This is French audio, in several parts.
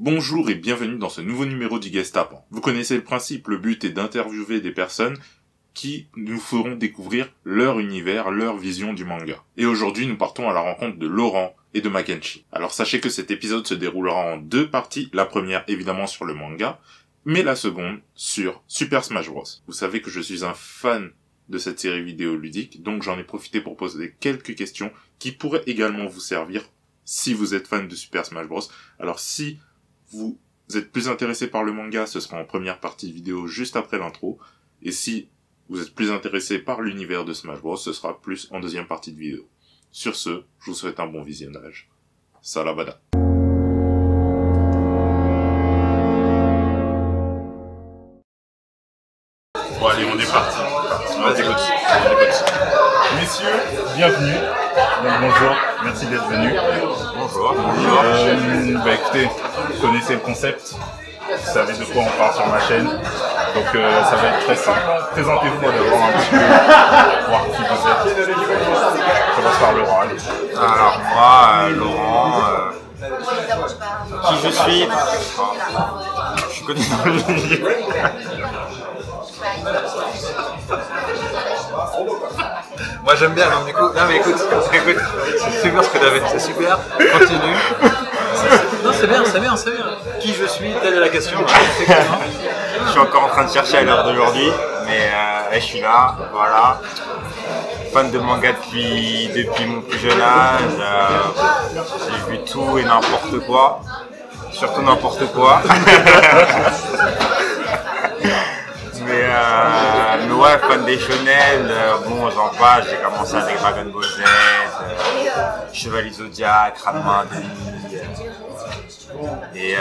Bonjour et bienvenue dans ce nouveau numéro du Gestapo. Vous connaissez le principe, le but est d'interviewer des personnes qui nous feront découvrir leur univers, leur vision du manga. Et aujourd'hui, nous partons à la rencontre de Laurent et de Makenshi. Alors sachez que cet épisode se déroulera en deux parties, la première évidemment sur le manga, mais la seconde sur Super Smash Bros. Vous savez que je suis un fan de cette série vidéoludique, donc j'en ai profité pour poser quelques questions qui pourraient également vous servir si vous êtes fan de Super Smash Bros. Alors si vous êtes plus intéressé par le manga, ce sera en première partie vidéo juste après l'intro. Et si vous êtes plus intéressé par l'univers de Smash Bros, ce sera plus en deuxième partie de vidéo. Sur ce, je vous souhaite un bon visionnage. Salabada. Bon allez, on est parti. On écoute. Messieurs, bienvenue. Donc, bonjour, merci d'être venus. Bonjour. Écoutez, vous connaissez le concept, vous savez de quoi on parle sur ma chaîne, donc ça va être très simple. Présentez-vous d'abord un petit peu, voir qui vous êtes. Je commence par Laurent. Allez. Alors moi, Laurent, qui je suis, je connais dans le milieu. Moi j'aime bien, donc du coup, non mais écoute, c'est super ce que t'avais, c'est super, continue. Non c'est bien. Qui je suis, telle est la question. Je suis encore en train de chercher à l'heure d'aujourd'hui, mais je suis là, voilà. Fan de manga depuis mon plus jeune âge, j'ai vu tout et n'importe quoi, surtout n'importe quoi. Mais ouais, fan des shonen, bon j'en passe, j'ai commencé avec Dragon Ball Z, Chevalier Zodiac, Ranma, Demi, et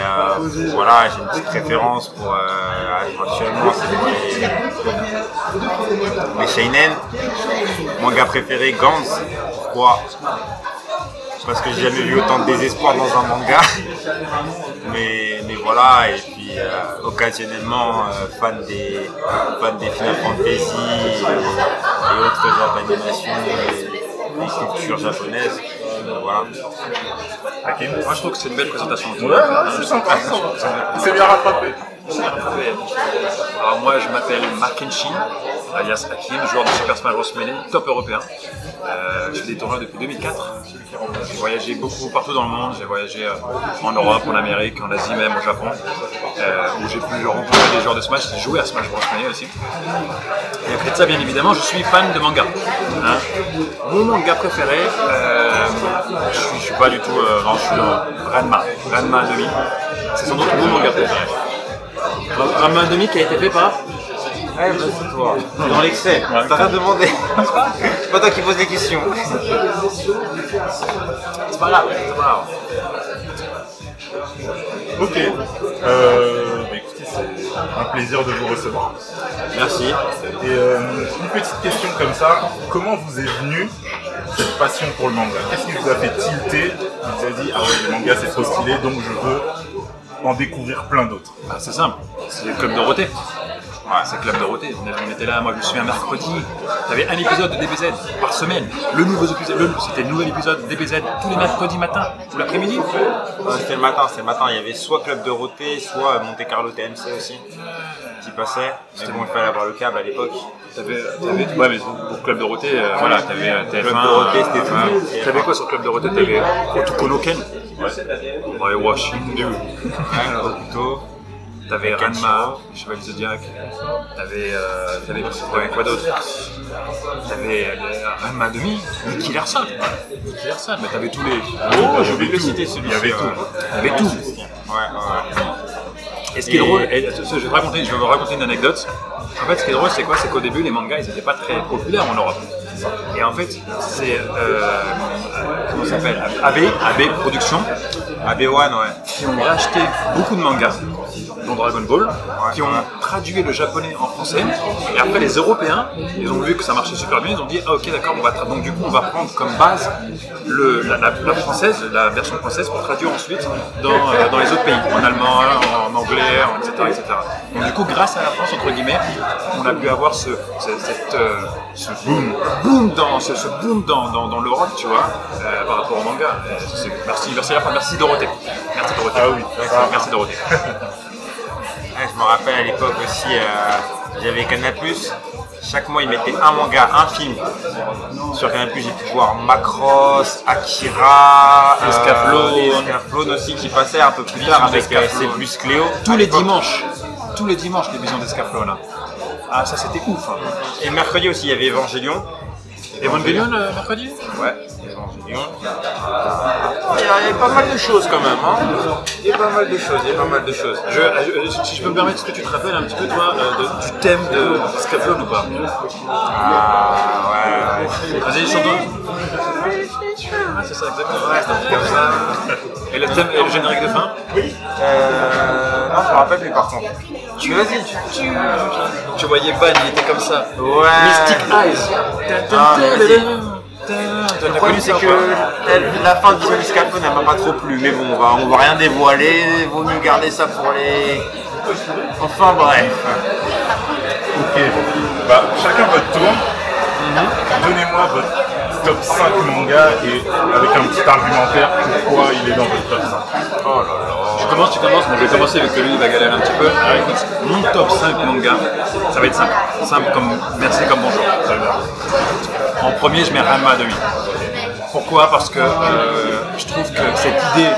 voilà, j'ai une petite préférence pour actuellement c'est les seinen. Manga préféré Gantz, pourquoi? Parce que j'ai jamais vu autant de désespoir dans un manga, mais voilà, et puis occasionnellement fan des Final Fantasy et autres genres d'animation et culture japonaise, voilà. Okay. Moi je trouve que c'est une belle présentation. Ouais, c'est sympa, c'est bien rattrapé. Alors moi je m'appelle Makenshi, alias Hakim, joueur de Super Smash Bros. Melee, top européen. Je fais des tournois depuis 2004. J'ai voyagé beaucoup partout dans le monde. J'ai voyagé en Europe, en Amérique, en Asie, même au Japon, où j'ai pu rencontrer des joueurs de Smash, j'ai joué à Smash Bros. Melee aussi. Et après de ça, bien évidemment, je suis fan de manga. Hein. Mon manga préféré, je suis pas du tout, non, je suis dans Ranma 2. C'est sans doute mon manga préféré. Ranma 2 qui a été fait par... Ouais, bah c'est toi, t'es dans l'excès, t'as rien demandé. C'est pas toi qui poses les questions. C'est pas grave. Ok. Écoutez, c'est un plaisir de vous recevoir. Merci. Et une petite question comme ça, comment vous est venue cette passion pour le manga? Qu'est-ce qui vous a fait tilter? Vous vous avez dit, ah ouais, le manga c'est trop stylé, donc je veux en découvrir plein d'autres. Bah, c'est simple, c'est le Club Dorothée. Ouais, c'est le Club Dorothée. On était là, moi je me souviens mercredi, t'avais un épisode de DBZ par semaine. C'était le nouvel épisode de DBZ tous les mercredis matin ou l'après-midi. C'était le matin, il y avait soit Club Dorothée, soit Monte Carlo TMC aussi qui passait. Mais bon, il fallait avoir le câble à l'époque. Ouais, mais pour Club Dorothée, voilà, t'avais TF1. Club Dorothée, c'était tout. T'avais quoi sur Club Dorothée? T'avais Otokono Ken. Ouais, Washington. Ouais, Naruto. T'avais Ranma, Chevalier Zodiac, t'avais quoi d'autre? T'avais Ranma 2, Killer Soul, mais t'avais tous les... Oh, j'ai oublié de le citer celui-ci. Il y avait tout. Il y avait tout. Ouais. Et ce qui est drôle, je vais vous raconter une anecdote. En fait, ce qui est drôle, c'est quoi? C'est qu'au début, les mangas, ils n'étaient pas très populaires en Europe. Et en fait, c'est... comment ça s'appelle? AB Productions. AB1, ouais. Qui ont racheté beaucoup de mangas, dont Dragon Ball, qui ont traduit le japonais en français. Et après, les Européens, ils ont vu que ça marchait super bien. Ils ont dit, ah ok, d'accord, donc du coup, on va prendre comme base la française, la version française, pour traduire ensuite dans les autres pays, en allemand, en anglais, etc. etc. Donc du coup, grâce à la France, entre guillemets, on a pu avoir ce boom dans l'Europe, tu vois, par rapport au manga. Merci Dorothée. Merci Dorothée. Ah oui, Merci Dorothée. Ouais, je me rappelle à l'époque aussi, j'avais Canal+. Chaque mois, ils mettaient un manga, un film. Sur Canal+, j'ai pu voir Macross, Akira, Escaflowne aussi qui passait un peu plus tard avec C'est plus Cléo. Tous les dimanches, les visions d'Escaflowne. Ah, ça c'était ouf. Hein. Et mercredi aussi, il y avait Evangelion. Evangelion le mercredi? Ouais, Evangelion. Il y avait pas mal de choses quand même. Hein. Il y a pas mal de choses. Si je peux me permettre, est-ce que tu te rappelles un petit peu, toi, du thème de Escaflowne ou pas? Ah, ouais. Vas-y, chante-toi. Ah, c'est ça, exactement. Ouais, c'est un truc comme ça. Et le thème et le générique de fin? Non, je me rappelle plus par contre. Tu voyais Van, il était comme ça. Ouais. Mystic Eyes. Le problème c'est que la fin de Vision d'Escaflowne n'a pas trop plu, mais bon, on va rien dévoiler, vaut mieux garder ça pour les... Enfin bref. Ok, bah, chacun votre tour. Donnez-moi votre top 5 mangas et avec un petit argumentaire pourquoi il est dans votre top 5. Oh là là. Tu commences, moi je vais commencer avec que lui il va galérer un petit peu. Alors écoute, mon top 5 manga, ça va être simple. Simple comme merci comme bonjour. En premier, je mets Ranma 2000. Pourquoi? Parce que je trouve que cette idée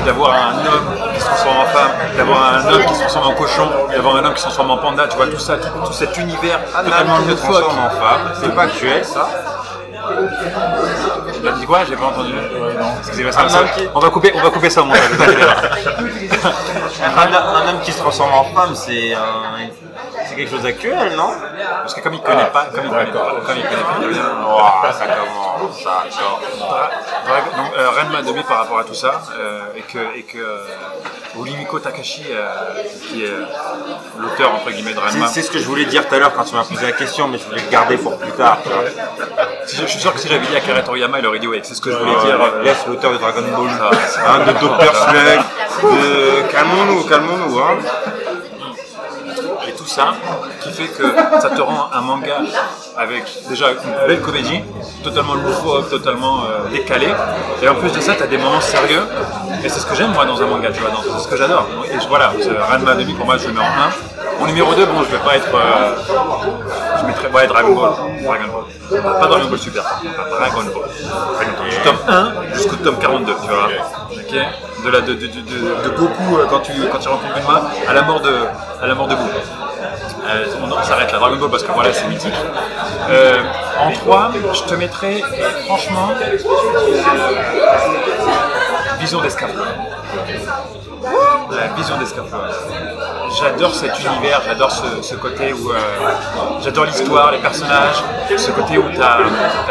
d'avoir un homme qui se transforme en femme, d'avoir un homme qui se transforme en cochon, d'avoir un homme qui se transforme en panda, tu vois, tout ça, tout cet univers totalement loufoque en femme, c'est pas actuel ça. Tu as dit quoi? J'ai pas entendu. Excusez-moi, on va couper ça au montage. Un homme qui se transforme en femme, c'est quelque chose d'actuel, non? Parce que comme il connaît pas, comme il connaît pas bien. Oh, ça commence, ça d'accord. Donc Ranma 2000 par rapport à tout ça, et que Urimiko Takashi, qui est l'auteur entre guillemets de Ranma. C'est ce que je voulais dire tout à l'heure quand tu m'as posé la question, mais je voulais le garder pour plus tard. Je suis sûr que si j'avais dit Akira Toriyama, il aurait dit ouais, c'est ce que je voulais dire. Là, c'est l'auteur de Dragon Ball, de Dr. Slug, de calmons-nous, hein. Et tout ça qui fait que ça te rend un manga avec déjà une belle comédie, totalement loufoque, totalement décalé, et en plus de ça tu as des moments sérieux, et c'est ce que j'aime moi dans un manga, tu vois, c'est ce que j'adore. Et voilà, Ranma 2000 pour moi je le mets en 1. Mon numéro 2, bon je vais pas être... je mettrais Dragon Ball. Pas Dragon Ball Super, Dragon Ball. Du tome 1 jusqu'au tome 42, tu vois. Okay. De Goku quand il rencontre Bulma à la mort de Boo. On s'arrête là, Dragon Ball parce que voilà c'est mythique. En 3, je te mettrais franchement Vision d'Escaflowne. La Vision d'Escaflowne. J'adore cet univers, j'adore ce côté où j'adore l'histoire, les personnages, ce côté où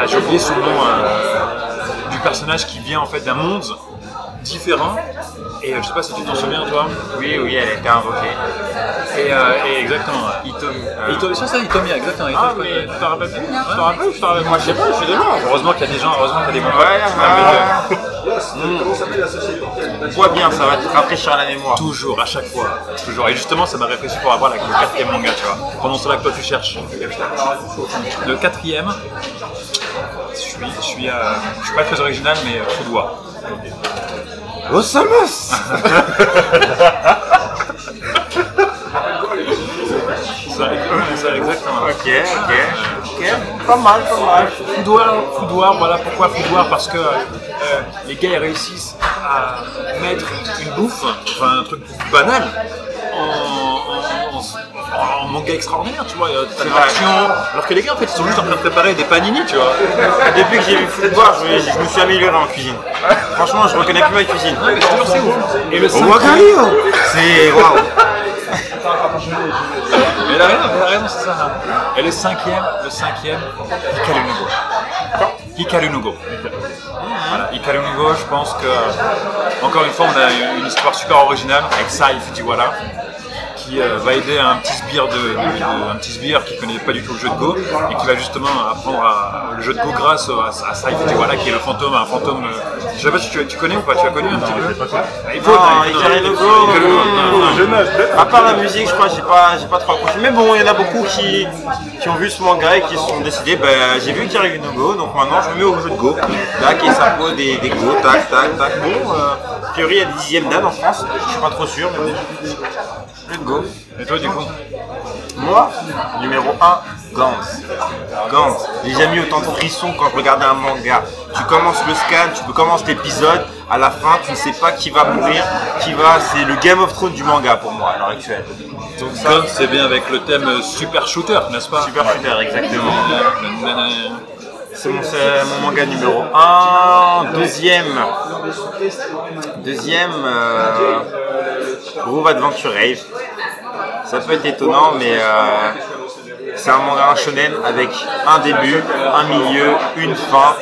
j'ai oublié son nom du personnage qui vient en fait d'un monde différent. Et je sais pas si tu t'en souviens toi. Oui, elle a été invoquée. Et exactement. Itomi, c'est ça, Itomi, exactement. Ah, mais tu t'en rappelles plus? Tu t'en rappelles? Moi je sais pas, je suis dedans. Heureusement qu'il y a des gens, heureusement qu'il y a des bons On voit bien, ça va te rafraîchir la mémoire. Toujours, à chaque fois. Toujours. Et justement, ça m'a réfléchi pour avoir le 4e manga, tu vois. Pendant cela que toi tu cherches. Le 4e, je suis pas très original, mais Foudoir. Osamas. Ça, exactement. Ok. Pas mal. Foudoir, voilà pourquoi Foudoir, parce que les gars ils réussissent à mettre une bouffe, enfin un truc banal, en manga extraordinaire, tu vois, t'as de l'action, alors que les gars en fait ils sont juste en train de préparer des panini, tu vois. Depuis que j'ai vu Foudoir, je me suis amélioré en cuisine. Franchement, je reconnais plus ma cuisine. Ouais, mais c'est ouf. Et le 5e, c'est waouh. Mais elle a raison, c'est ça. Et le 5e, Hikaru no Go. Voilà, Hikaru no Go, je pense que, encore une fois, on a une histoire super originale avec Sai Fujiwara, qui va aider un petit sbire qui connaît pas du tout le jeu de Go et qui va justement apprendre le jeu de Go grâce à Saif, voilà, qui est un fantôme. Je sais pas si tu connais ou pas, tu as connu un petit peu. À part la musique, je crois que j'ai pas trop accroché. Mais bon, il y en a beaucoup qui ont vu ce manga et qui se sont décidés, j'ai vu Ikari no Go, donc maintenant je me mets au jeu de Go. Tac, et ça pose des Go, tac, tac, tac. Bon, a priori il y a des 10e dan en France, je suis pas trop sûr, mais bon. Jeu de Go. Et toi du coup? Moi, numéro 1, Gantz. Gantz. J'ai jamais eu autant de frissons quand je regardais un manga. Tu commences le scan, tu commences l'épisode, à la fin, tu ne sais pas qui va mourir, c'est le Game of Thrones du manga pour moi à l'heure actuelle. Donc ça, c'est bien avec le thème super shooter, n'est-ce pas? Super shooter, exactement. C'est mon manga numéro 1. Deuxième, Groove Adventure Rave. Ça peut être étonnant, mais c'est un manga shonen avec un début, un milieu, une fin.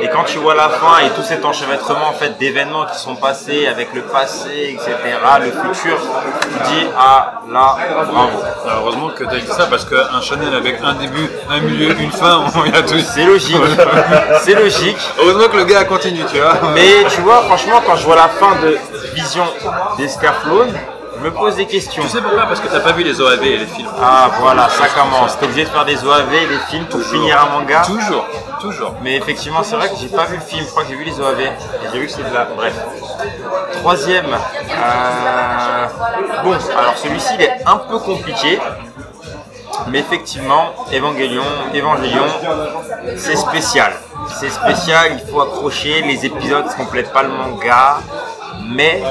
Et quand tu vois la fin et tout cet enchevêtrement en fait, d'événements qui sont passés avec le passé, etc., le futur, tu dis ah là, bravo. Alors, heureusement que tu as dit ça parce qu'un shonen avec un début, un milieu, une fin, on y a tous. C'est logique. C'est logique. Heureusement que le gars continue, tu vois. Mais tu vois, franchement, quand je vois la fin de Vision d'Escaflowne, je me pose des questions. Tu sais pourquoi? Parce que t'as pas vu les OAV et les films. Ah voilà, ça commence. T'es obligé de faire des OAV et des films pour finir un manga. Toujours. Mais effectivement, c'est vrai que j'ai pas vu le film. Je crois que j'ai vu les OAV. Et j'ai vu que c'est de là. Bref. Troisième. Bon, alors celui-ci, il est un peu compliqué. Mais effectivement, Evangelion, c'est spécial. C'est spécial, il faut accrocher. Les épisodes ne complètent pas le manga. Mais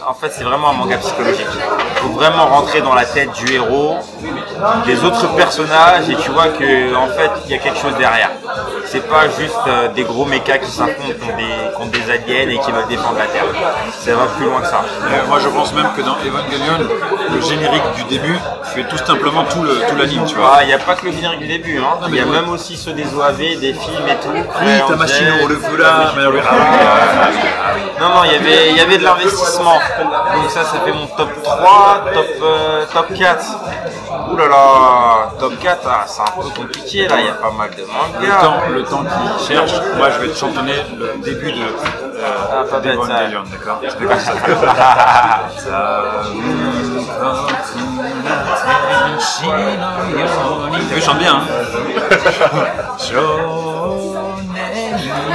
en fait c'est vraiment un manga psychologique. Il faut vraiment rentrer dans la tête du héros, des autres personnages et tu vois que en fait il y a quelque chose derrière. C'est pas juste des gros mechas qui s'affrontent contre des aliens et qui veulent défendre la Terre. Ça va plus loin que ça. Moi je pense même que dans Evangelion, le générique du début fait tout simplement tout l'anime, tu vois. Il n'y a pas que le générique du début, hein. Il y a même aussi ceux des OAV, des films et tout. Oui, Tamashino, le Fula, Non, il y avait de l'investissement. Donc ça fait mon top 3, top 4. Ouh là là, top 4, c'est un peu compliqué là, il y a pas mal de mangas. Le temps qu'il cherche, moi je vais te chantonner le début de Evangelion, d'accord? C'est comme ça. T'as vu, je chante bien, hein?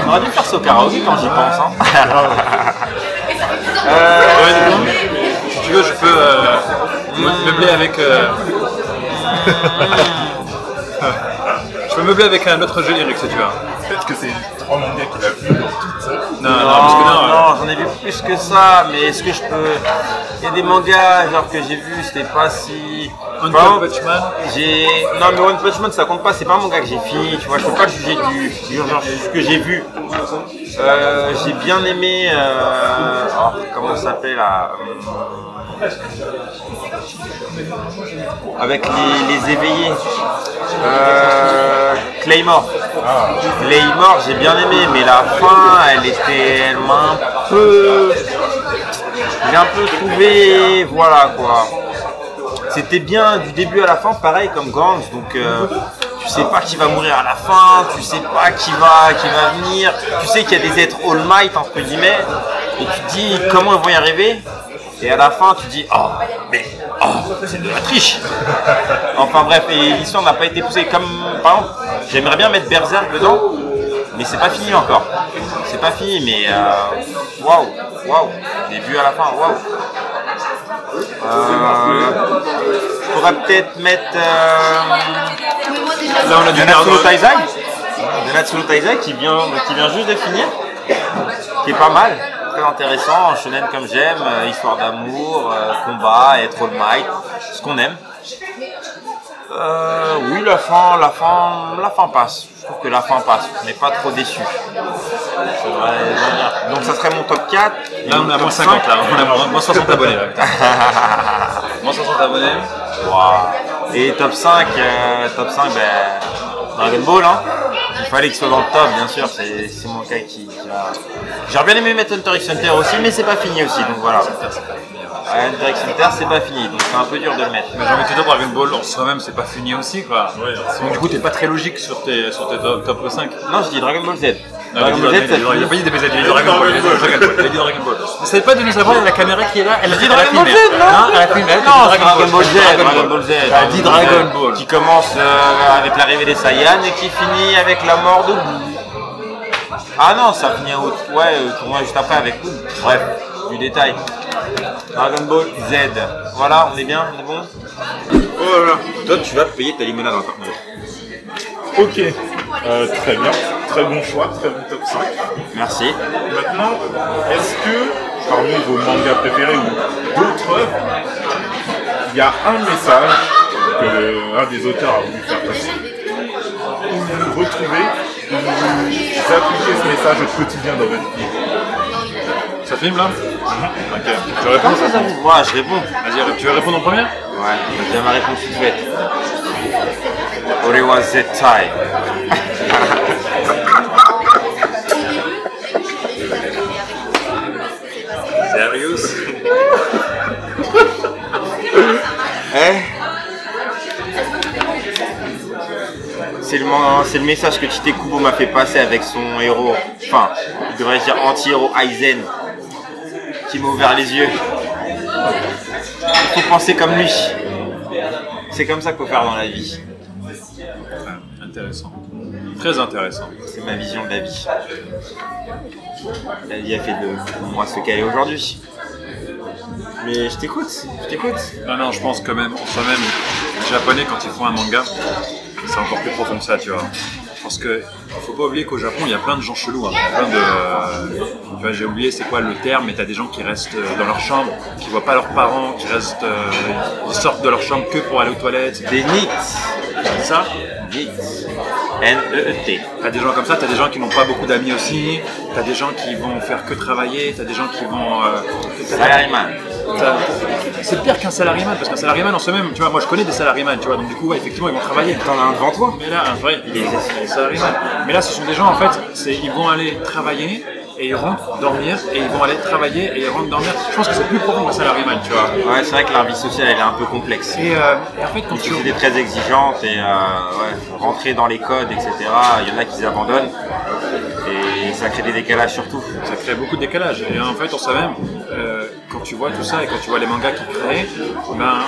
On aurait dû faire ce karaoké quand j'y pense, hein. Si tu veux, je peux meubler avec... Je peux meubler avec un autre générique si tu veux. Peut-être que c'est 3 mangas qu'il a vu dans toute ça. Non, j'en ai vu plus que ça, mais est-ce que je peux... Il y a des mangas genre que j'ai vu, c'était pas si... One Punch Man. Non mais One Punch Man ça compte pas, c'est pas un manga que j'ai fini, tu vois, je peux pas juger du genre ce que j'ai vu. J'ai bien aimé... comment ça s'appelle là avec les éveillés. Claymore. Claymore, j'ai bien aimé, mais la fin, elle m'a un peu... J'ai un peu trouvé... Voilà quoi. C'était bien du début à la fin, pareil comme Gantz, donc tu sais pas qui va mourir à la fin, tu sais pas qui va venir, tu sais qu'il y a des êtres All Might entre guillemets, et tu te dis comment ils vont y arriver, et à la fin tu te dis c'est de la triche. Enfin bref, et l'histoire n'a pas été poussée comme par exemple, j'aimerais bien mettre Berserk dedans, mais c'est pas fini encore. C'est pas fini, mais waouh, début à la fin, waouh. Je pourrais peut-être mettre Là on a du Nanatsu no Taizai qui vient juste de finir, qui est pas mal, très intéressant, un shonen comme j'aime, histoire d'amour, combat, être All Might, ce qu'on aime. Oui, la fin passe. Je trouve que la fin passe. On n'est pas trop déçu. Donc ça serait mon top 4. Là on a moins 50 là, on a moins 60 abonnés là. Moins 60 abonnés. Wow. Et top 5, Dragon Ball, hein. Il fallait qu'il soit dans le top, bien sûr, c'est mon cas qui va... J'aurais bien aimé mettre Hunter x Hunter aussi, mais c'est pas fini aussi, donc voilà. Hunter x Hunter, c'est pas fini, donc c'est un peu dur de le mettre. Mais j'ai envie de te dire, Dragon Ball en soi-même, c'est pas fini aussi, quoi. Donc du coup, t'es pas très logique sur tes top 5. Non, je dis Dragon Ball Z. Dragon Ball Z, il a pas dit DBZ, il a dit Dragon Ball. Il a dit Dragon Ball. N'essaye pas de nous savoir la caméra qui est là. Elle a dit Dragon Ball Z, non? Elle a filmé. Non, Dragon Ball Z. Dragon Ball Z. Elle a dit Dragon Ball. Qui commence avec l'arrivée des Saiyans et qui finit avec la mort de Boo. Ah non, ça finit au tournoi juste après avec Boo. Bref, du détail. Dragon Ball Z. Voilà, on est bien, on est bon. Oh là là. Toi, tu vas payer ta limonade encore. Ok, très bien, très bon choix, très bon top 5. Merci. Maintenant, est-ce que parmi vos mangas préférés ou d'autres œuvres, il y a un message que l'un des auteurs a voulu faire passer, où vous vous retrouvez, où vous appliquez ce message au quotidien dans votre vie? Ça filme là? Ok. Tu réponds? Comment ça vous? Moi, je réponds. Vas-y, tu veux répondre en premier? Ouais, j'ai ma réponse toute faite. Orewa Zettai. Sérieux? C'est le message que Tite Kubo m'a fait passer avec son héros, enfin, il devrait dire anti-héros Aizen, qui m'a ouvert les yeux. Il faut penser comme lui. C'est comme ça qu'il faut faire dans la vie. Intéressant. Très intéressant. C'est ma vision de la vie. La vie a fait de moi ce qu'elle est aujourd'hui. Mais je t'écoute. Non, je pense quand même, en soi-même, les Japonais, quand ils font un manga, c'est encore plus profond que ça, tu vois. Parce que faut pas oublier qu'au Japon, il y a plein de gens chelous. Hein. Il y a plein de... Tu vois, j'ai oublié c'est quoi le terme, mais t'as des gens qui restent dans leur chambre, qui voient pas leurs parents, qui restent... ils sortent de leur chambre que pour aller aux toilettes. Des NEET. C'est ça? NEET. N-E-E-T. T'as des gens comme ça, t'as des gens qui n'ont pas beaucoup d'amis aussi, t'as des gens qui vont faire que travailler, t'as des gens qui vont... Salaryman. C'est pire qu'un salariman, parce qu'un salariman en soi-même, tu vois, moi je connais des salariman, tu vois, donc du coup, ouais, effectivement, ils vont travailler. T'en as un devant toi? Mais là, un vrai, il est salariman. Mais là, ce sont des gens, en fait, ils vont aller travailler, et ils rentrent dormir, et ils vont aller travailler, et ils rentrent dormir. Je pense que c'est plus profond qu'un salariman, tu vois. Ouais, c'est vrai que leur vie sociale, elle est un peu complexe. Et en fait, quand tu es très exigeante, et rentrer dans les codes, etc., il y en a qui abandonnent. Et ça crée des décalages surtout. Ça crée beaucoup de décalages. Et en fait, on sait même, quand tu vois tout ça et quand tu vois les mangas qu'ils créent, ben,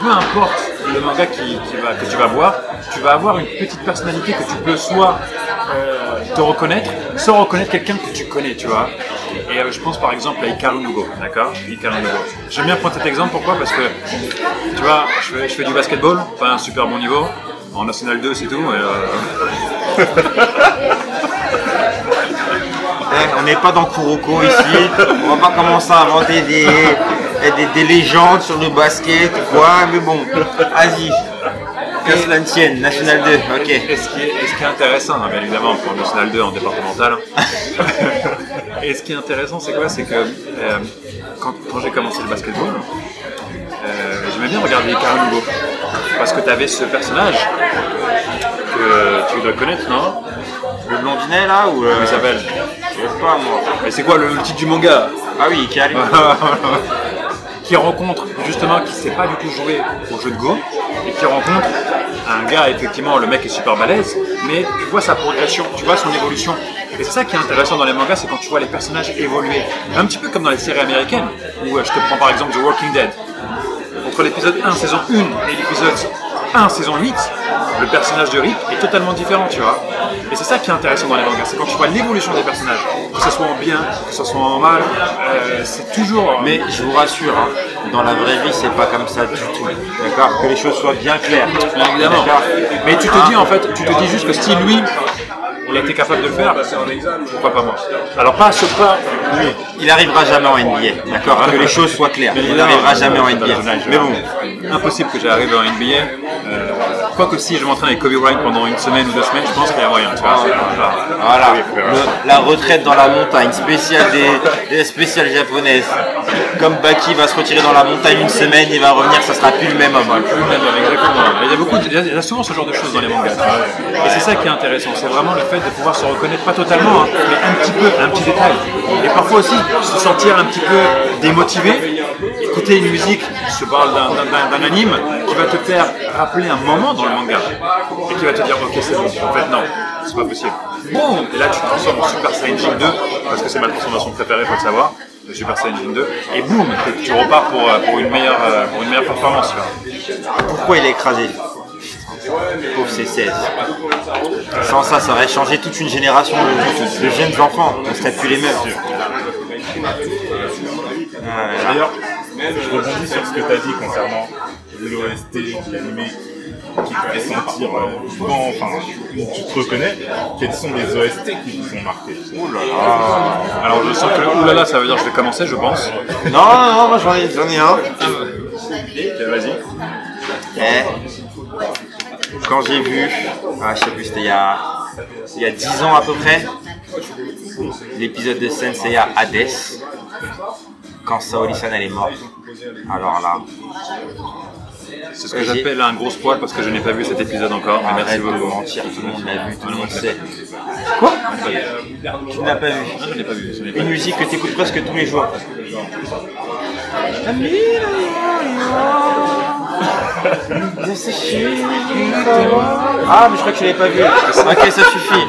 peu importe le manga que tu vas voir, tu vas avoir une petite personnalité que tu peux soit te reconnaître, soit reconnaître quelqu'un que tu connais, tu vois. Et je pense par exemple à Hikaru Nugo, d'accord? Hikaru Nugo. J'aime bien prendre cet exemple, pourquoi? Parce que, tu vois, je fais du basketball, pas un super bon niveau, en National 2 c'est tout, et on n'est pas dans Kuroko ici, on va pas commencer à inventer des légendes sur le basket ou quoi, mais bon, vas-y, casse la tienne, National 2, ok. Et ce qui est intéressant, hein, bien évidemment, pour National 2 en départemental, et ce qui est intéressant, c'est quoi? C'est que quand j'ai commencé le basketball, j'aimais bien regarder Hikaru Nugo, parce que tu avais ce personnage que tu dois connaître, non? Le blondinet là ou comment il s'appelle? Je sais pas moi. Mais c'est quoi le titre du manga? Ah oui, qui arrive. Qui rencontre justement, qui sait pas du tout jouer au jeu de Go, et qui rencontre un gars, effectivement, le mec est super balèze, mais tu vois sa progression, tu vois son évolution. Et c'est ça qui est intéressant dans les mangas, c'est quand tu vois les personnages évoluer. Un petit peu comme dans les séries américaines, où je te prends par exemple The Walking Dead. Entre l'épisode 1, saison 1 et l'épisode 1, saison 8, le personnage de Rick est totalement différent, tu vois. Et c'est ça qui est intéressant dans les mangas, c'est quand tu vois l'évolution des personnages, que ce soit en bien, que ce soit en mal, c'est toujours... Mais je vous rassure, hein, dans la vraie vie, c'est pas comme ça du tout, d'accord? Que les choses soient bien claires. Bien évidemment. Mais tu te dis en fait, tu te dis juste que si lui, il a été capable de le faire, pourquoi pas moi? Alors pas à ce pas, lui. Il arrivera jamais en NBA, d'accord? Que les choses soient claires. Il n'arrivera jamais en NBA. Mais bon, impossible que j'arrive en NBA. fois que si je m'entraîne avec Kobe Bryant pendant une semaine ou 2 semaines, je pense qu'il y a moyen, tu vois. Voilà, la retraite dans la montagne, spéciale des spéciales japonaises. Comme Baki va se retirer dans la montagne une semaine, il va revenir, ça sera plus le même homme. Plus le même homme, exactement. Il y a souvent ce genre de choses dans les mangas. Et c'est ça qui est intéressant, c'est vraiment le fait de pouvoir se reconnaître, pas totalement, hein, mais un petit peu, un petit détail. Et parfois aussi se sentir un petit peu démotivé, écouter une musique, je parle d'un anime, qui va te faire rappeler un moment dans le manga. Et qui va te dire, ok, c'est bon, en fait non, c'est pas possible. Boum. Et là tu te transformes en Super Saiyajin 2, parce que c'est ma transformation préférée, faut le savoir. Le Super Saiyajin 2, et boum, tu repars pour une meilleure performance. Pourquoi il est écrasé? Pauvre C16. Sans ça, ça aurait changé toute une génération de jeunes enfants. On serait plus les mêmes. D'ailleurs, je rebondis sur ce que tu as dit concernant l'OST, l'animé qui te fait sentir vivant, enfin, tu te reconnais. Quels sont les OST qui vous ont marqué? Ouh là là. Alors je sens que le oulala, ça veut dire que je vais commencer, je pense. Non, moi j'en ai un. Ok, vas-y. Quand j'ai vu, je sais plus, c'était il y a 10 ans à peu près, l'épisode de Senseiya Hades, quand Saori-san elle est morte. Alors là, c'est ce que j'appelle un gros spoil parce que je n'ai pas vu cet épisode encore. Mais merci beaucoup. De mentir, tout le monde l'a vu, tout le monde sait. Quoi? Tu ne l'as pas vu? Non, je n'ai pas vu. Une musique que tu écoutes presque tous les jours. Ah, mais je crois que je l'avais pas vu. Ok, ça suffit.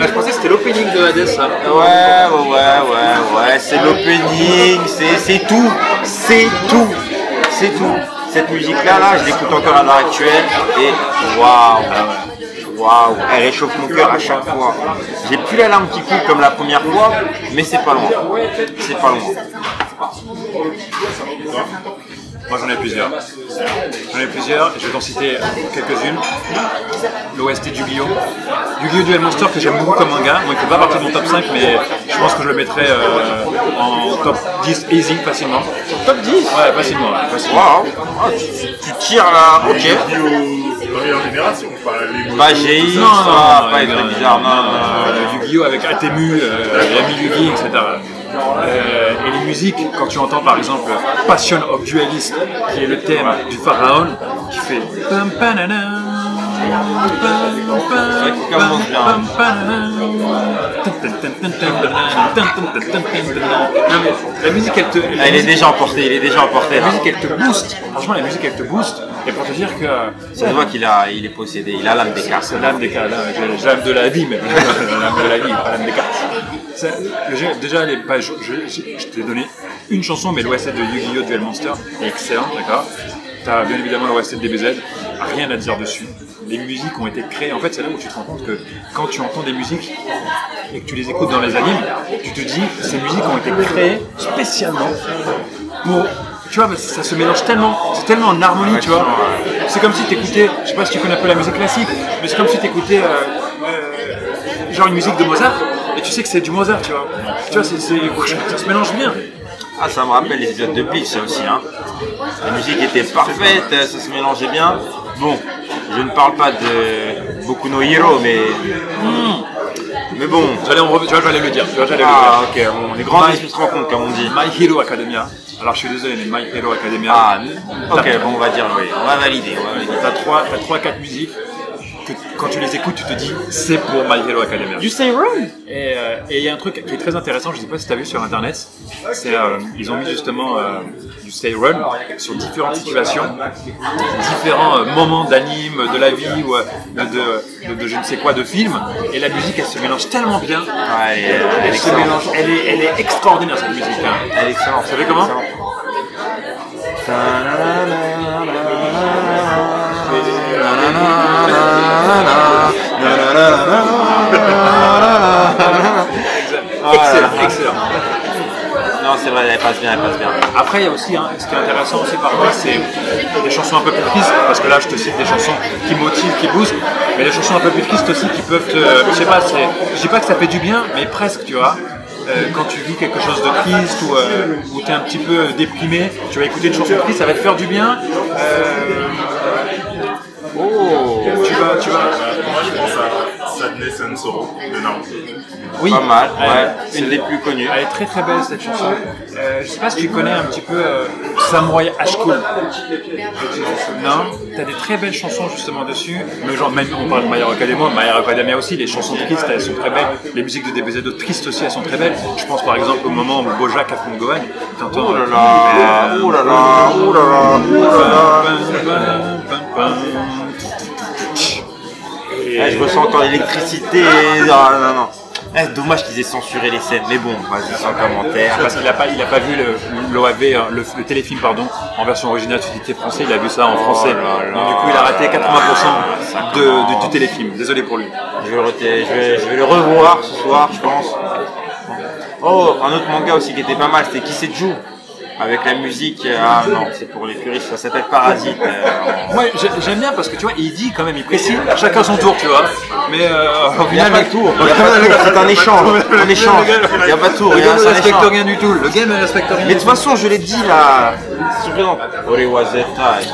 Je pensais que c'était l'opening de Hades, ça. Ouais, c'est l'opening, c'est tout. Cette musique-là, je l'écoute encore à l'heure actuelle et waouh, elle réchauffe mon cœur à chaque fois. J'ai plus la larme qui coule comme la première fois, mais c'est pas loin. Moi j'en ai plusieurs. Je vais t'en citer quelques-unes. L'OST du Yu-Gi-Oh! Yu-Gi-Oh! Duel Monster que j'aime beaucoup comme manga. Bon, il fait pas partie de mon top 5, mais je pense que je le mettrais en top 10 easy facilement. Top 10? Ouais, facilement. Waouh, tu tires là, ok. Première génération, pas GI, pas être bizarre, non. Yu-Gi-Oh! Avec Atemu, Yami Yugi, etc. Et les musiques, quand tu entends par exemple Passion of Duelist, qui est le thème du pharaon, qui fait pam panana, la musique elle est déjà emportée, la musique elle te booste, franchement la musique elle te booste, et pour te dire que ça se voit qu'il est possédé, il a l'âme des cartes. C'est l'âme des cartes, l'âme de la vie même, l'âme de la vie, pas l'âme des cartes. Déjà je t'ai donné une chanson, mais l'OST de Yu-Gi-Oh! Duel Monster est excellent, d'accord. T'as bien évidemment l'OST de DBZ, rien à dire dessus. Les musiques ont été créées, en fait c'est là où tu te rends compte que quand tu entends des musiques et que tu les écoutes dans les animes, tu te dis ces musiques ont été créées spécialement pour... Tu vois, ça se mélange tellement, c'est tellement en harmonie, tu vois. C'est comme si t'écoutais, je sais pas si tu connais un peu la musique classique, mais c'est comme si t'écoutais genre une musique de Mozart, et tu sais que c'est du Mozart, tu vois. Tu vois, ça se mélange bien. Ah, ça me rappelle les épisodes de Bleach, ça aussi, hein. La musique était parfaite, ça se mélangeait bien. Bon, je ne parle pas de Boku no Hero, mais bon. Tu vois, j'allais le dire. Ok, bon, les grands esprits se rencontrent, comme on dit. My Hero Academia. Alors je suis désolé, mais My Hero Academia. Ah, ok, bon, on va dire oui, on va valider. T'as 3-4 musiques que quand tu les écoutes, tu te dis c'est pour My Hero Academia. You say run. Et il y a un truc qui est très intéressant, je sais pas si tu as vu sur internet, c'est ils ont mis justement du Stay Run sur différentes situations, différents moments d'anime, de la vie ou de je ne sais quoi de film, et la musique elle se mélange tellement bien. Elle est extraordinaire cette musique. Hein. Elle est excellente. Vous savez comment? Excellent. Non, c'est vrai, elle passe bien. Après, il y a aussi, ce qui est intéressant aussi parfois, c'est des chansons un peu plus tristes, parce que là, je te cite des chansons qui motivent, qui boostent, mais des chansons un peu plus tristes aussi qui peuvent te... Je sais pas, je dis pas que ça fait du bien, mais presque, tu vois. Quand tu vis quelque chose de triste ou tu es un petit peu déprimé, tu vas écouter une chanson triste, ça va te faire du bien. Moi, je pense à Sadness and Sorrow de Naruto. Oui. Pas mal, ouais. C'est Une des plus connues. Elle est très très belle cette chanson. Je sais pas si tu connais un petit peu Samurai H-Cool. Non. T'as des très belles chansons justement dessus. Mais genre même on parle de My Hero Academia, My Hero Academia aussi. Les chansons tristes elles sont très belles. Les musiques de DBZ tristes aussi elles sont très belles. Je pense par exemple au moment où Bojack affronte Gohan. T'entends. Oh là là, oh là là, oh là là, oh là là. Je ressens encore l'électricité. Non, non. Dommage qu'ils aient censuré les scènes, mais bon, vas-y, sans commentaire. Parce qu'il a pas vu l'OAV, le téléfilm pardon, en version originale sous-titré français, il a vu ça en français. Donc du coup il a raté 80% du téléfilm. Désolé pour lui. Je vais le revoir ce soir, je pense. Oh, un autre manga aussi qui était pas mal, c'était Kiseju. Avec la musique, ah non, c'est pour les puristes, ça s'appelle Parasite. Moi j'aime bien parce que tu vois, il dit quand même, il précise, chacun son tour, tu vois. Mais au Il n'y a final, pas de tour, c'est un échange. Un échange. Il n'y a pas de tour, le il y a game ne un respecte échange. rien du tout. Le game ne respecte rien. Mais de toute façon, je l'ai dit là. Oriwazetai.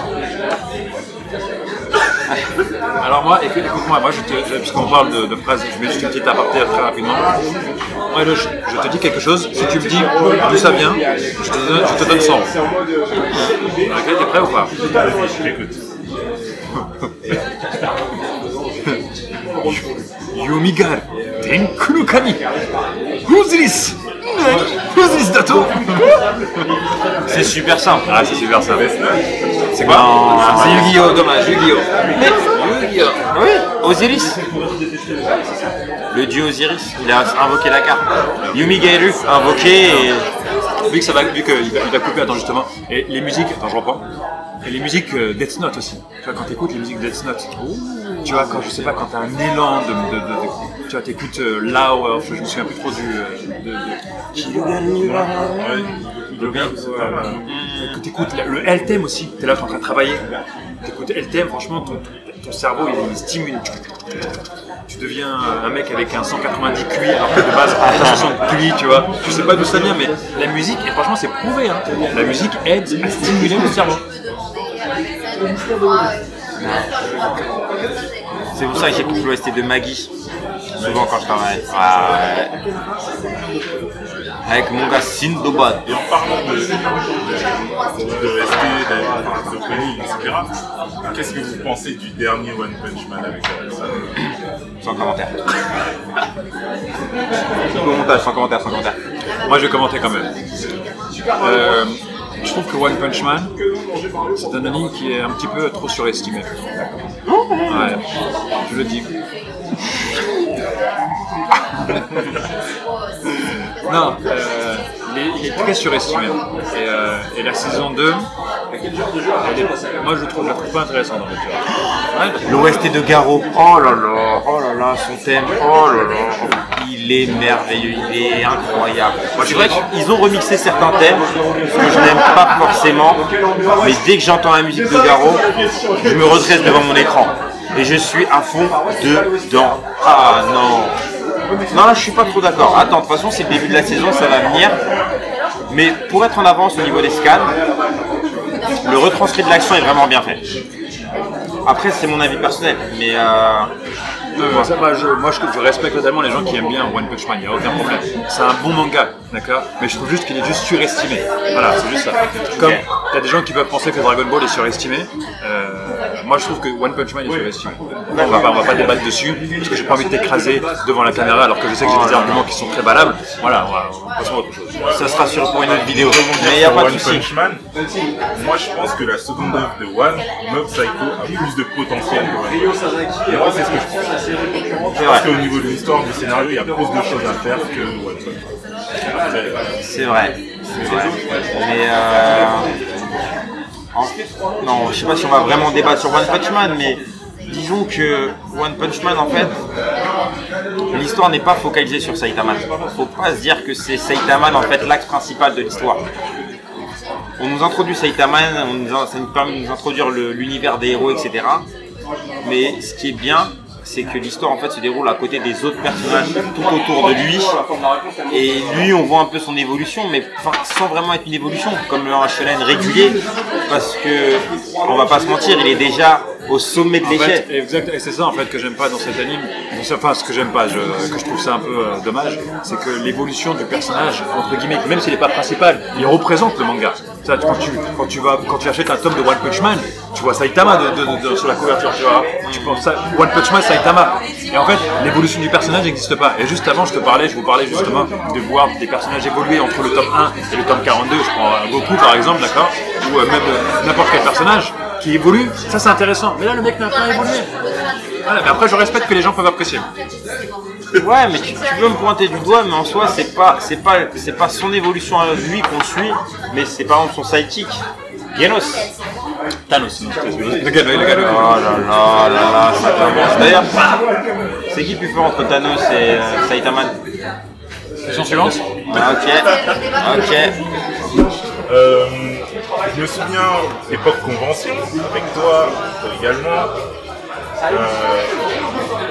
Alors moi, écoute-moi, puisqu'on parle de phrases, je mets juste une petite aparté très rapidement. Moi, je te dis quelque chose, si tu me dis d'où ça vient, je te donne 100. Ok, t'es prêt ou pas? Je t'écoute. Yomigar, Tenkuru Kami, Who's this? Who's this Dato? C'est super simple. Ah, c'est super ça. C'est quoi? Non. C'est Yu-Gi-Oh, dommage, Yu-Gi-Oh. Yu-Gi-Oh. Oui, Osiris. Le dieu Osiris, il a invoqué la carte. Yumigaru, invoqué et... Vu qu'il va couper, attends justement, et les musiques, attends je reprends, et les musiques Death Note aussi, tu vois quand t'écoutes les musiques Death Note, tu vois quand je sais pas, quand t'as un élan tu vois t'écoutes Lao, je me souviens plus trop t'écoutes le LTM aussi, t'es là t'es en train de travailler, t'écoutes LTM, franchement ton cerveau il stimule. Tu deviens un mec avec un 190 QI alors que de base t'as 60 QI, tu vois. Je sais pas d'où ça vient, mais la musique, et franchement c'est prouvé, hein, la musique aide à stimuler le cerveau. C'est pour ça que j'écoute l'OST de Maggie, souvent quand je travaille. Ouais. Avec mon gars Sindobad. Et en parlant de ST, d'Opening, etc., qu'est-ce que vous pensez du dernier One Punch Man avec ça? Sans commentaire. Sans commentaire. Moi je vais commenter quand même. Je trouve que One Punch Man, c'est un anime qui est un petit peu trop surestimé. Ouais, je le dis. Non, il est très surestimé. Et la saison 2, moi je la trouve pas intéressante en fait. L'OST de Garo, oh là là, son thème, oh là là, il est merveilleux, il est incroyable. C'est vrai qu'ils ont remixé certains thèmes que je n'aime pas forcément, mais dès que j'entends la musique de Garo, je me redresse devant mon écran et je suis à fond dedans. Ah non. Non, là je suis pas trop d'accord. Attends, de toute façon c'est le début de la saison, ça va venir. Mais pour être en avance au niveau des scans, le retranscrit de l'action est vraiment bien fait. Après c'est mon avis personnel, mais moi je respecte totalement les gens qui aiment bien One Punch Man, il n'y a aucun problème. C'est un bon manga, d'accord? Mais je trouve juste qu'il est juste surestimé. Voilà, c'est juste ça. Comme il y a des gens qui peuvent penser que Dragon Ball est surestimé, moi je trouve que One Punch Man est surestimé. On va pas débattre dessus, parce que j'ai pas envie de t'écraser devant la caméra alors que je sais que j'ai des arguments qui sont très valables. Voilà, passons à autre chose. Ça sera sûr pour une autre vidéo. Mais il n'y a pas de souci. Punch Man, moi je pense que la seconde œuvre de One, Mob Psycho, a plus de potentiel que One Punch Man. Et moi c'est ce que je pense. C'est Parce vrai. qu'au niveau de l'histoire, du scénario, il y a plus de choses à faire que One Punch Man. C'est vrai. Mais non, je sais pas si on va vraiment débattre sur One Punch Man, mais disons que One Punch Man, en fait, l'histoire n'est pas focalisée sur Saitama. Faut pas se dire que c'est Saitama, en fait, l'axe principal de l'histoire. On nous introduit Saitama, ça nous permet de nous introduire l'univers des héros, etc. Mais ce qui est bien, c'est que l'histoire en fait se déroule à côté des autres personnages tout autour de lui, et lui on voit un peu son évolution, mais sans vraiment être une évolution comme un shonen régulier, parce que on va pas se mentir, il est déjà au sommet de En l'échelle. fait, exact, et c'est ça en fait que j'aime pas dans cet anime. Enfin, ce que j'aime pas, que je trouve ça un peu dommage, c'est que l'évolution du personnage, entre guillemets, même s'il n'est pas principal, il représente le manga. Ça, quand tu achètes un tome de One Punch Man, tu vois Saitama sur la couverture, tu vois. Tu penses ça, One Punch Man, Saitama. Et en fait, l'évolution du personnage n'existe pas. Et juste avant, je vous parlais justement de voir des personnages évoluer entre le tome 1 et le tome 42. Je prends Goku par exemple, d'accord, ou même n'importe quel personnage qui évolue, ça c'est intéressant. Mais là, le mec n'a pas évolué. Voilà, mais après, je respecte que les gens peuvent apprécier. Ouais, mais tu veux me pointer du doigt, mais en soi, c'est pas son évolution à lui qu'on suit, mais c'est par exemple son sidekick, Genos. Thanos, non, le gars. Oh là là, ça commence. D'ailleurs, c'est qui plus fort entre Thanos et Saitama? Question suivante. Ok. Je me souviens, époque convention, avec toi également.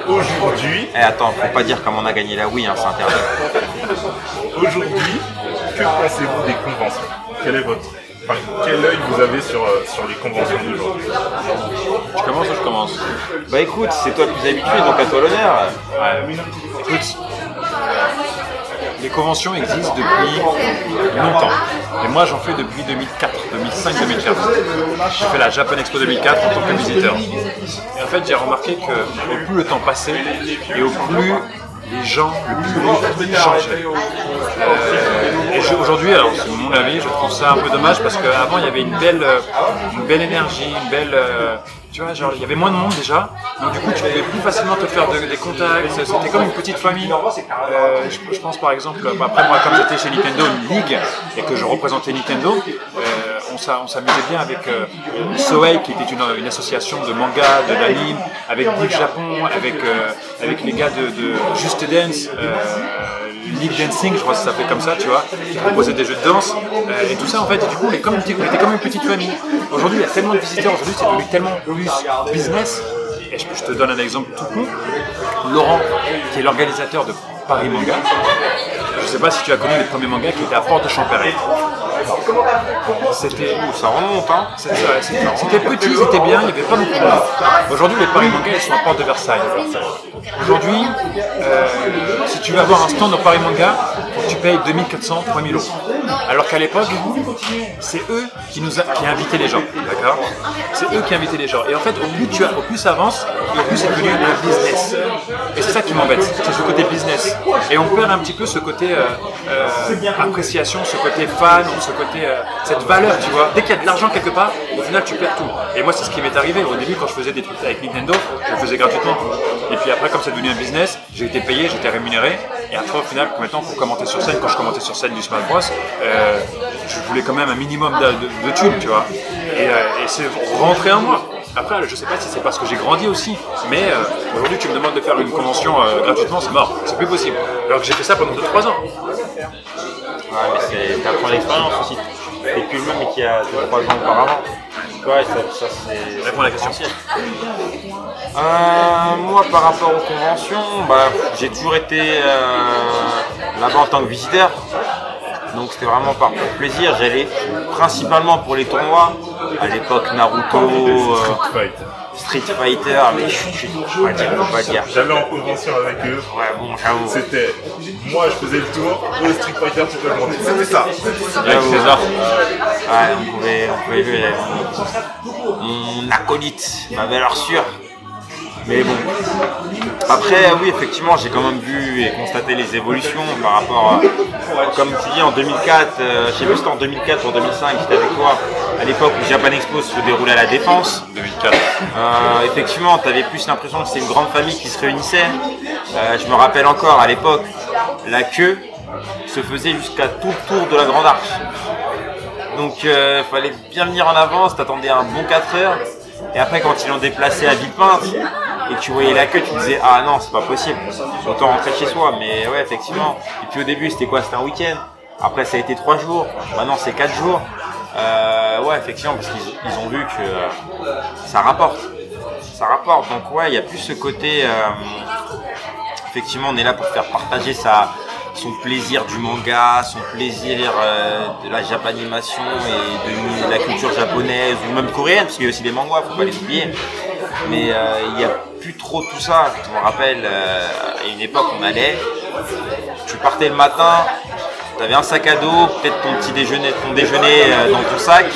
Aujourd'hui, Attends, faut pas dire comme on a gagné la Wii, hein, c'est interdit. aujourd'hui, que pensez-vous des conventions? Quel œil vous avez sur les conventions d'aujourd'hui? Tu commences ou je commence? Bah écoute, c'est toi le plus habitué, donc à toi l'honneur. Ouais. Écoute, les conventions existent depuis longtemps. Et moi, j'en fais depuis 2004, 2005, 2004. J'ai fait la Japan Expo 2004 en tant que visiteur. Et en fait, j'ai remarqué que au plus le temps passait et au plus les gens, le public changeaient. Et aujourd'hui, alors c'est mon avis, je trouve ça un peu dommage parce qu'avant, il y avait une belle énergie, tu vois, genre il y avait moins de monde déjà, donc du coup tu pouvais plus facilement te faire des contacts, c'était comme une petite famille. Je pense par exemple, après moi comme j'étais chez Nintendo, une ligue, et que je représentais Nintendo, on s'amusait bien avec Soei qui était une association de manga, d'anime, avec Ligue Japon, avec les gars de Just Dance, League Dancing, je crois que ça s'appelait comme ça, tu vois, qui proposait des jeux de danse, et tout ça en fait, et du coup on était comme une petite famille. Aujourd'hui il y a tellement de visiteurs, aujourd'hui c'est devenu tellement plus business, et je te donne un exemple tout con. Laurent, qui est l'organisateur de Paris Manga, je sais pas si tu as connu les premiers mangas qui étaient à Porte de Champéret. C'était... Ça remonte, hein. C'était petit, c'était bien, il n'y avait pas beaucoup de monde. Aujourd'hui, les Paris Manga, ils sont à Porte de Versailles. Aujourd'hui, si tu veux avoir un stand au Paris Manga, tu payes 2400, 3000 euros. Alors qu'à l'époque, c'est eux qui invitaient les gens, d'accord? C'est eux qui invitaient les gens. Et en fait, au plus ça avance, et au plus c'est devenu le business. Et c'est ça qui m'embête, c'est ce côté business. Et on perd un petit peu ce côté appréciation, ce côté fan, ce côté, cette valeur, tu vois. Dès qu'il y a de l'argent quelque part, au final tu perds tout. Et moi c'est ce qui m'est arrivé. Au début quand je faisais des trucs avec Nintendo, je le faisais gratuitement. Et puis après comme c'est devenu un business, j'ai été payé, j'étais rémunéré. Et après au final, maintenant pour commenter sur scène, quand je commentais sur scène du Smash Bros, je voulais quand même un minimum de thunes, tu vois. Et c'est rentré en moi. Après, je sais pas si c'est parce que j'ai grandi aussi, mais aujourd'hui tu me demandes de faire une convention gratuitement, c'est mort, c'est plus possible. Alors que j'ai fait ça pendant 2-3 ans. Ouais, mais t'apprends l'expérience aussi. Et puis le même qui a 2-3 ans auparavant. Ouais, ça c'est... Réponds à la question. Moi, par rapport aux conventions, j'ai toujours été là-bas en tant que visiteur. Donc c'était vraiment par plaisir. J'allais principalement pour les tournois. À l'époque, Naruto, Street Fighter, mais je vais pas dire. J'allais en convention avec eux. Ouais, bon, j'avoue. C'était... Moi, je faisais le tour, eux, Street Fighter, tu peux le monter. C'était ça. Avec César. Ouais, on pouvait jouer mon acolyte, ma valeur sûre. Mais bon, après oui effectivement j'ai quand même vu et constaté les évolutions par rapport à, comme tu dis en 2004, je sais plus si c'était en 2004 ou en 2005, j'étais avec toi, à l'époque où Japan Expo se déroulait à la Défense. 2004. Effectivement tu avais plus l'impression que c'était une grande famille qui se réunissait. Je me rappelle encore à l'époque, la queue se faisait jusqu'à tout le tour de la Grande Arche. Donc il fallait bien venir en avance, t'attendais un bon 4 heures. Et après quand ils l'ont déplacé à Villepinte et que tu voyais la queue, tu disais ah non c'est pas possible, autant rentrer chez soi. Mais ouais effectivement. Et puis au début c'était quoi? C'était un week-end. Après ça a été 3 jours. Maintenant c'est 4 jours. Ouais effectivement parce qu'ils ont vu que ça rapporte. Ça rapporte. Donc ouais il y a plus ce côté. Effectivement on est là pour faire partager son plaisir du manga, son plaisir de la japanimation et de la culture japonaise ou même coréenne, parce qu'il y a aussi des mangas, faut pas les oublier. mais il n'y a plus trop tout ça. Je me rappelle, à une époque, on allait, tu partais le matin, tu avais un sac à dos, peut-être ton déjeuner dans ton sac.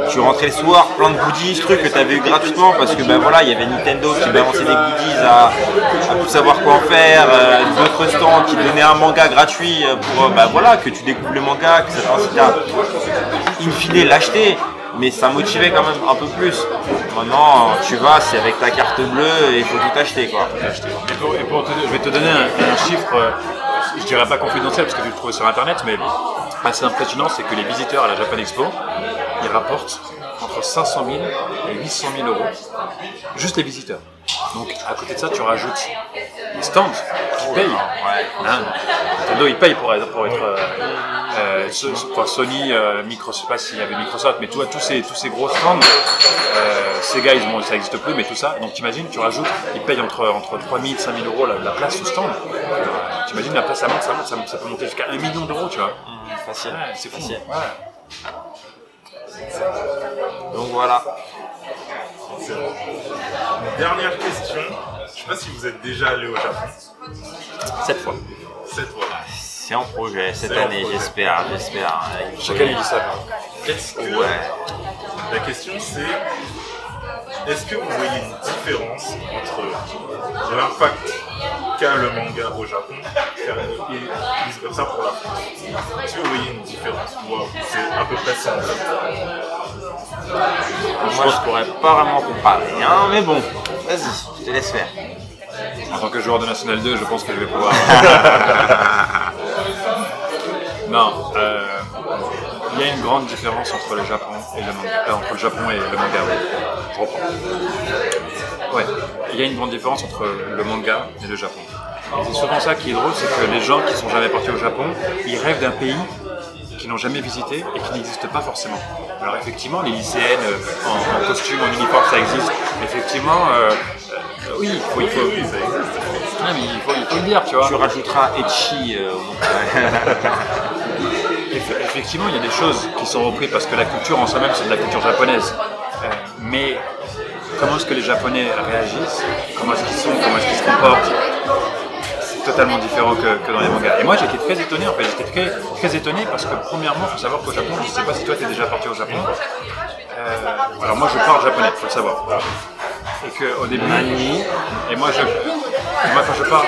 Tu rentrais le soir, plein de goodies, trucs que tu avais eu gratuitement parce que voilà, il y avait Nintendo qui balançait des goodies à tout savoir quoi en faire, d'autres stands qui donnaient un manga gratuit pour voilà, que tu découvres le manga, que ça t'incite à in fine l'acheter, mais ça motivait quand même un peu plus. Maintenant, tu vas, c'est avec ta carte bleue et il faut tout acheter quoi. Je vais te donner un chiffre, je dirais pas confidentiel parce que tu le trouves sur internet, mais assez impressionnant, c'est que les visiteurs à la Japan Expo, ils rapportent entre 500 000 et 800 000 euros, juste les visiteurs. Donc à côté de ça, tu rajoutes les stands qui payent. Hein, Nintendo, ils payent pour être Sony, Microsoft, je sais pas s'il y avait Microsoft, mais tu vois, tous ces gros stands, Sega, ça n'existe plus, mais tout ça. Donc t'imagines, tu rajoutes, ils payent entre 3 000 et 5 000 euros la place au stand. T'imagines, la place, ça peut monter jusqu'à 1 million d'euros, tu vois. Facile. Ouais, c'est fou. Facile. Ouais. Donc voilà. Dernière question. Je sais pas si vous êtes déjà allé au Japon. 7 fois. 7 fois. C'est en projet cette C'est en année, projet. j'espère. Chaque année, il dit ça. Est-ce que Ouais. la question c'est est-ce que vous voyez une différence entre l'impact qu'a le manga au Japon et vice versa pour la France? Est-ce que vous voyez une différence ou c'est à peu près semblable? Moi je pourrais pas vraiment comparer, hein, mais bon, vas-y, je te laisse faire. En tant que joueur de National 2, je pense que je vais pouvoir. Non, il y a une grande différence entre le Japon et le manga. Entre le Japon et le manga, oui. Je reprends. Ouais, il y a une grande différence entre le manga et le Japon. Et c'est souvent ça qui est drôle, c'est que les gens qui sont jamais partis au Japon, ils rêvent d'un pays qu'ils n'ont jamais visité et qui n'existe pas forcément. Alors effectivement, les lycéennes en costume, en uniforme, ça existe. Effectivement, oui, il faut. Non, mais il faut le dire, tu vois. Tu rajouteras Echi Effectivement, il y a des choses qui sont reprises parce que la culture en soi-même, c'est de la culture japonaise. Mais comment est-ce que les Japonais réagissent, comment est-ce qu'ils sont, comment est-ce qu'ils se comportent, c'est totalement différent que dans les mangas. Et moi, j'étais très étonné, en fait. J'étais très étonné parce que, premièrement, il faut savoir qu'au Japon, je ne sais pas si toi, tu es déjà parti au Japon. Alors, moi, je parle japonais, il faut le savoir. Et qu'au début, et moi, quand je parle,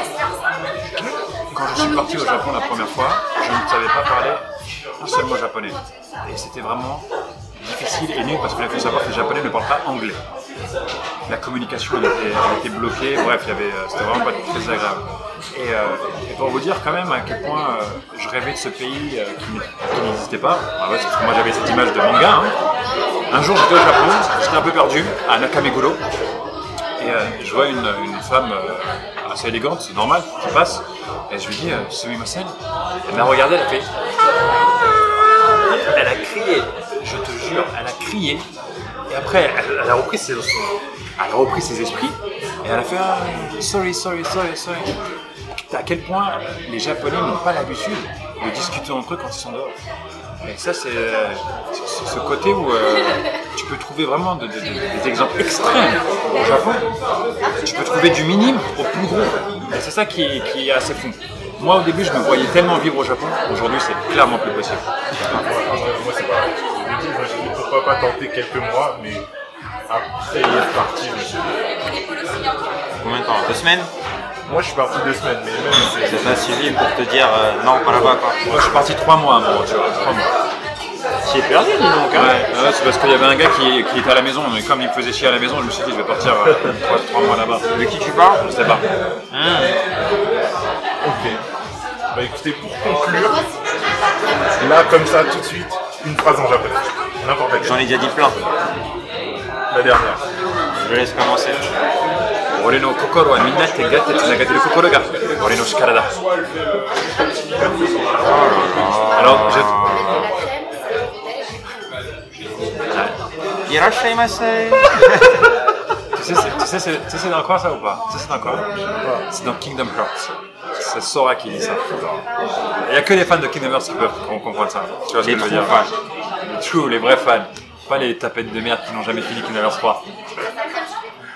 quand je suis parti au Japon la première fois, je ne savais pas parler un seul mot japonais. Et c'était vraiment difficile et nul parce qu'il faut savoir que les Japonais ne parlent pas anglais. La communication elle était bloquée, bref, c'était vraiment pas très agréable. Et pour vous dire quand même à quel point je rêvais de ce pays qui n'existait pas, parce que moi j'avais cette image de manga. Hein. Un jour j'étais au Japon, j'étais un peu perdu à Nakameguro, et je vois une femme assez élégante, c'est normal, qui passe, et je lui dis « Sumimasen ». Elle m'a regardé, elle a fait... Elle a crié, je te jure, elle a crié. Et après, elle a repris ses esprits et elle a fait sorry. À quel point les Japonais n'ont pas l'habitude de discuter entre eux quand ils sont dehors. Et ça, c'est ce côté où tu peux trouver vraiment des exemples extrêmes au Japon. Tu peux trouver du minime au plus gros. Et c'est ça qui est assez fou. Moi, au début, je me voyais tellement vivre au Japon. Aujourd'hui, c'est clairement plus possible. Moi, c'est pareil. Au début, je me suis dit pourquoi pas tenter quelques mois, mais après y être parti, je me suis dit. Combien de temps? 2 semaines? Moi, je suis parti 2 semaines, mais même Ça t'a suivi pour te dire non, pas là-bas quoi. Moi, je suis parti 3 mois, moi, tu vois, 3 mois. Tu es perdu, dis donc. Hein. Ouais, c'est parce qu'il y avait un gars qui était à la maison, mais comme il me faisait chier à la maison, je me suis dit, je vais partir 3 mois là-bas. De qui tu parles? Je sais pas. ok. Bah écoutez, pour conclure, là, comme ça, tout de suite, une phrase en japonais. N'importe laquelle. J'en ai déjà dit plein. La dernière. Je laisse commencer. 俺の心はみんな手がってつながってる心が俺の力だ。Alors, Irashaimase. tu sais c'est dans quoi ça ou pas? Tu sais c'est dans quoi? C'est dans Kingdom Hearts. C'est Sora qui dit ça. Il n'y a que les fans de Kingdom Hearts qui peuvent comprendre ça. Tu vois ce que je veux dire? Les true, les vrais fans. Pas les tapettes de merde qui n'ont jamais fini Kingdom Hearts 3.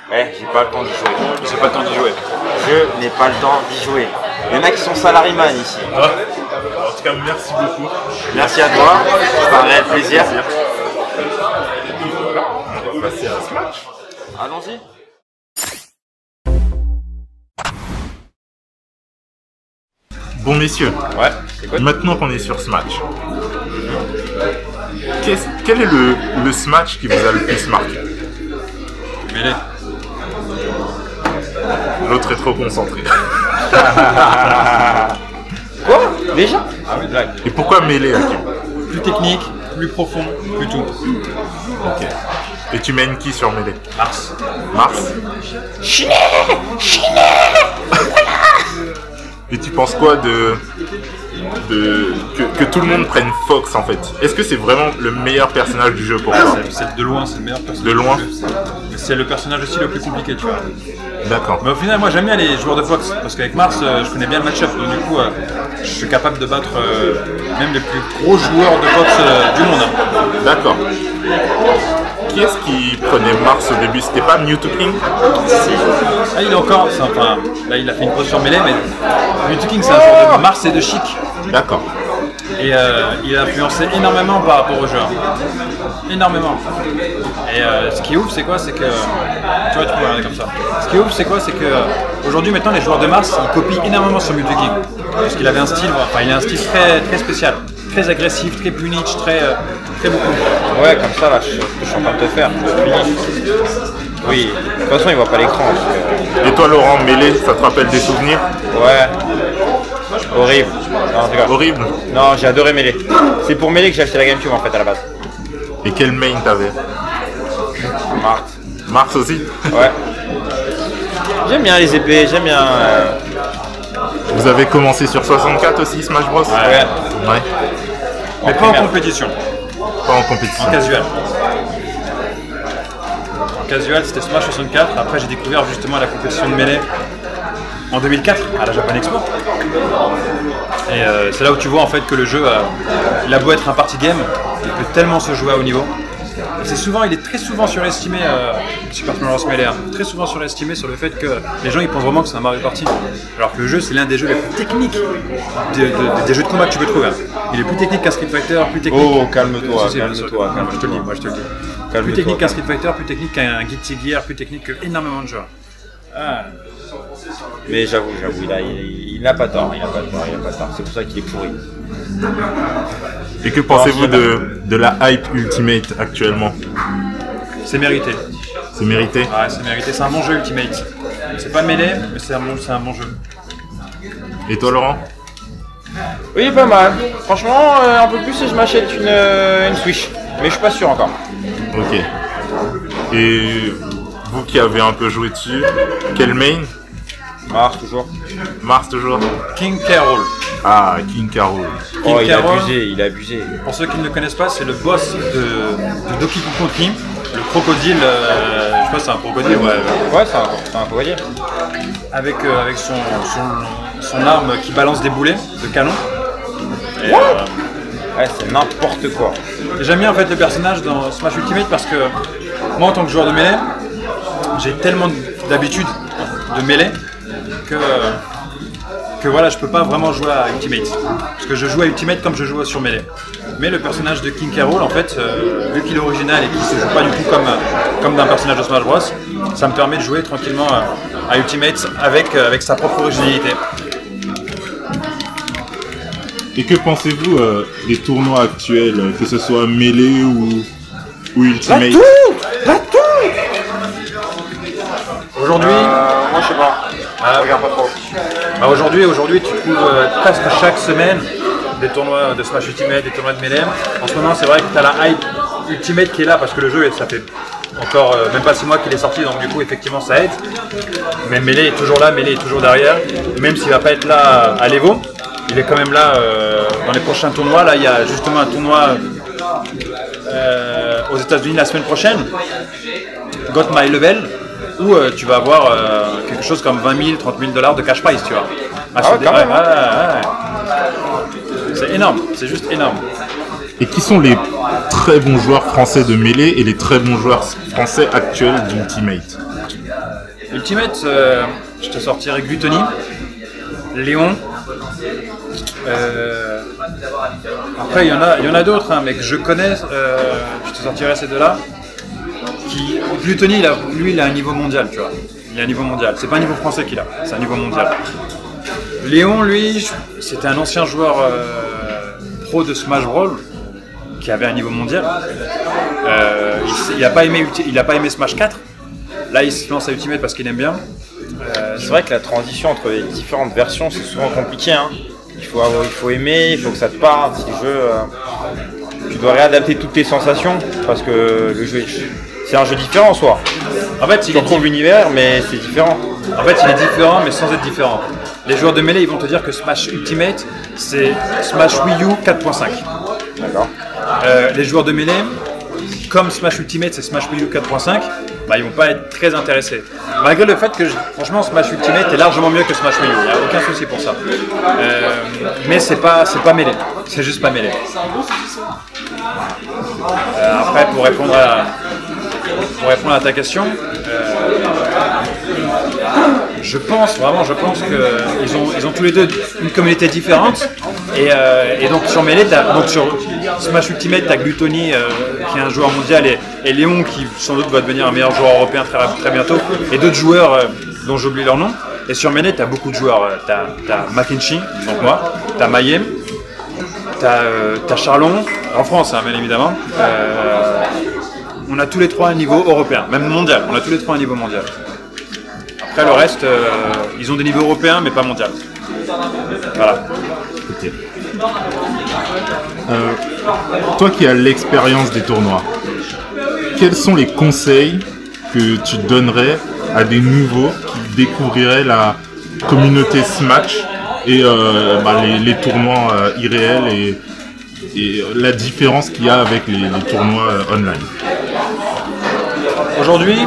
Ouais, j'ai pas le temps d'y jouer. J'ai pas le temps d'y jouer. Je n'ai pas le temps d'y jouer. Il y en a qui sont salariman ici. En tout cas, merci beaucoup. Merci à toi, c'est un réel plaisir. On va passer à ce match. Allons-y. Bon messieurs, Ouais, c'est quoi? maintenant qu'on est sur ce match, quel est le Smash qui vous a le plus marqué? Mêlée. L'autre est trop concentré. Quoi? Déjà? Ah oui, blague. Et pourquoi mêler, Hakim? Plus technique, plus profond, plus tout. Ok. Et tu mènes qui sur mêlée? Mars. Mars? Et tu penses quoi que tout le monde prenne Fox en fait? Est-ce que c'est vraiment le meilleur personnage du jeu pour toi? C'est de loin, c'est le meilleur personnage. De loin? du jeu. Mais c'est le personnage aussi le plus compliqué, tu vois. D'accord. Mais au final, moi j'aime bien les joueurs de Fox, parce qu'avec Mars, je connais bien le match-up, donc du coup, je suis capable de battre même les plus gros joueurs de Fox du monde. Hein. D'accord. Qui est-ce qui prenait Mars au début? C'était pas Mewtwo King? Ah, il est encore, enfin, là il a fait une pause sur mêlée, mais Mewtwo King c'est un joueur de Mars et de Chic. D'accord. Et il a influencé énormément par rapport au jeu. Énormément. Et ce qui est ouf, c'est quoi? C'est que. Tu vois, tu peux regarder comme ça. Ce qui est ouf, c'est quoi? C'est que aujourd'hui, maintenant, les joueurs de Mars, ils copient énormément sur Mewtwo King. Parce qu'il avait un style, enfin, il a un style très, très spécial. Très agressif, très puniche, très beaucoup. Ouais, comme ça, là, je suis en train de te faire. Oui, de toute façon, il voit pas l'écran. Et toi Laurent, mêlée, ça te rappelle des souvenirs? Ouais. Horrible. Non, en tout cas. Horrible. Non, j'ai adoré Melee. C'est pour Melee que j'ai acheté la GameCube en fait à la base. Et quel main t'avais? Mars. Mars aussi? Ouais. J'aime bien les épées, j'aime bien. Vous avez commencé sur 64 aussi, Smash Bros? Ouais. Ouais. Mais pas en compétition, Pas en compétition. en casual. En casual, c'était Smash 64. Après, j'ai découvert justement la compétition de mêlée en 2004 à la Japan Expo. Et c'est là où tu vois en fait que le jeu, il a beau être un party game, il peut tellement se jouer à haut niveau. Et il est très souvent surestimé, Super Smash Bros. Melee, hein. Très souvent surestimé sur le fait que les gens ils pensent vraiment que c'est un Mario Party. Alors que le jeu c'est l'un des jeux les plus techniques des jeux de combat que tu peux trouver. Hein. Il est plus technique qu'un Street Fighter, plus technique. Oh, calme-toi, Si, calme-toi. je te le dis, moi je te le dis. Plus technique qu'un Street Fighter, plus technique qu'un Guilty Gear, plus technique que énormément de jeux. Ah. Mais j'avoue, il n'a pas tort, c'est pour ça qu'il est pourri. Et que pensez-vous de la hype Ultimate actuellement? C'est mérité. C'est mérité? Ouais, c'est mérité. C'est un bon jeu Ultimate. C'est pas mêlé, mais c'est un bon jeu. Et toi Laurent? Oui, pas mal. Franchement, un peu plus et je m'achète une Switch. Mais je suis pas sûr encore. Ok. Et vous qui avez un peu joué dessus, quel main? Mars toujours. Mars toujours? King K. Rool. Ah, King K. Rool. Oh, il a Carol. abusé, il a abusé. Pour ceux qui ne le connaissent pas, c'est le boss de Donkey Kong Country, le crocodile, je sais pas, c'est un crocodile, ouais. Ouais, c'est un crocodile. Avec son arme qui balance des boulets de canon. Et, Ouais, c'est n'importe quoi. j'aime bien en fait le personnage dans Smash Ultimate parce que moi en tant que joueur de mêlée, j'ai tellement d'habitude de mêlée que voilà, je peux pas vraiment jouer à Ultimate. Parce que je joue à Ultimate comme je joue sur mêlée. Mais le personnage de King K. Rool, en fait, vu qu'il est original et qu'il se joue pas du tout comme d'un personnage de Smash Bros, ça me permet de jouer tranquillement à Ultimate avec sa propre originalité. Et que pensez-vous des tournois actuels, que ce soit Melee ou Ultimate? Aujourd'hui, Moi, je sais pas. Regarde pas trop. Aujourd'hui, tu trouves presque chaque semaine des tournois de Smash Ultimate, des tournois de Melee. En ce moment, c'est vrai que tu as la hype Ultimate qui est là parce que le jeu, ça fait encore même pas 6 mois qu'il est sorti, donc du coup, effectivement, ça aide. Mais Melee est toujours là, Melee est toujours derrière. Même s'il va pas être là à l'Evo, il est quand même là dans les prochains tournois. Là, il y a justement un tournoi aux États-Unis la semaine prochaine, Got My Level, où tu vas avoir quelque chose comme 20 000, 30 000 $ de cash prize, tu vois. Quand même. C'est énorme, c'est juste énorme. Et qui sont les très bons joueurs français de Melee et les très bons joueurs français actuels d'Ultimate? Ultimate, je te sortirais Gluttony, Léon. Après, il y en a d'autres, hein, mais que je connais. Je te sortirais ces deux-là. Gluttony, lui, il a un niveau mondial, tu vois. Il a un niveau mondial. C'est pas un niveau français qu'il a, c'est un niveau mondial. Léon, lui, c'était un ancien joueur pro de Smash Bros. Qui avait un niveau mondial. Il a pas aimé Smash 4. Là, il se lance à Ultimate parce qu'il aime bien. C'est vrai que la transition entre les différentes versions, c'est souvent compliqué. Hein. Il faut aimer, il faut que ça te parle. Si le jeu, tu dois réadapter toutes tes sensations parce que le jeu, c'est un jeu différent en soi. En fait, il retrouve l'univers, mais c'est différent. En fait, il est différent, mais sans être différent. Les joueurs de Melee, ils vont te dire que Smash Ultimate, c'est Smash Wii U 4.5. D'accord. Les joueurs de Melee, comme Smash Ultimate, c'est Smash Wii U 4.5, ils vont pas être très intéressés. Malgré le fait que, franchement, Smash Ultimate est largement mieux que Smash Wii U, il n'y a aucun souci pour ça. Mais c'est pas Melee, c'est juste pas Melee. Après, pour répondre à ta question, je pense qu'ils ont tous les deux une communauté différente. Et donc sur Melee, sur Smash Ultimate, tu as Gluttony qui est un joueur mondial et Léon qui sans doute va devenir un meilleur joueur européen très bientôt, et d'autres joueurs dont j'oublie leur nom. Et sur Melee, tu as beaucoup de joueurs. Tu as Mackenzie, donc moi, tu as Mayhem, tu as Charlon, en France hein, bien évidemment. On a tous les trois un niveau européen, même mondial, on a tous les trois un niveau mondial. Après le reste, ils ont des niveaux européens mais pas mondial. Voilà. Ok. Toi qui as l'expérience des tournois, quels sont les conseils que tu donnerais à des nouveaux qui découvriraient la communauté Smash et les tournois irréels et la différence qu'il y a avec les tournois online? Aujourd'hui,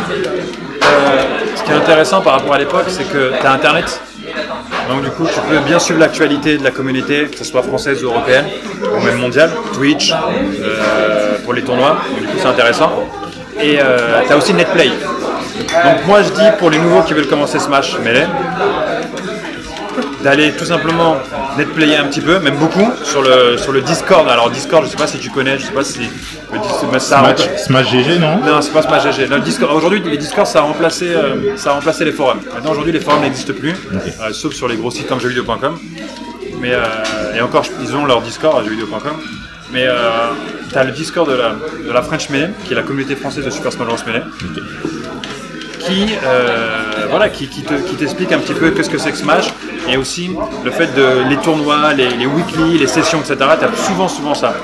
ce qui est intéressant par rapport à l'époque, c'est que tu as Internet. Donc du coup, tu peux bien suivre l'actualité de la communauté, que ce soit française ou européenne, ou même mondiale, Twitch, pour les tournois. Donc du coup, c'est intéressant. Et tu as aussi Netplay. Donc moi, je dis pour les nouveaux qui veulent commencer Smash Melee, d'aller tout simplement netplayer un petit peu, même beaucoup, sur le Discord. Alors Discord, je sais pas si tu connais, je sais pas si le Discord... Smash GG, non? Non, c'est pas Smash GG. Aujourd'hui, les Discord, ça a remplacé les forums. Maintenant, aujourd'hui, les forums n'existent plus, okay. Sauf sur les gros sites comme jeuxvideo.com. Mais et encore, ils ont leur Discord à jeuxvideo.com. Mais tu as le Discord de la French Melee, qui est la communauté française de Super Smash Bros. Melee. Okay. Qui t'explique un petit peu qu'est-ce que c'est que Smash, et aussi le fait de les tournois, les weekly, les sessions, etc. Tu as souvent ça.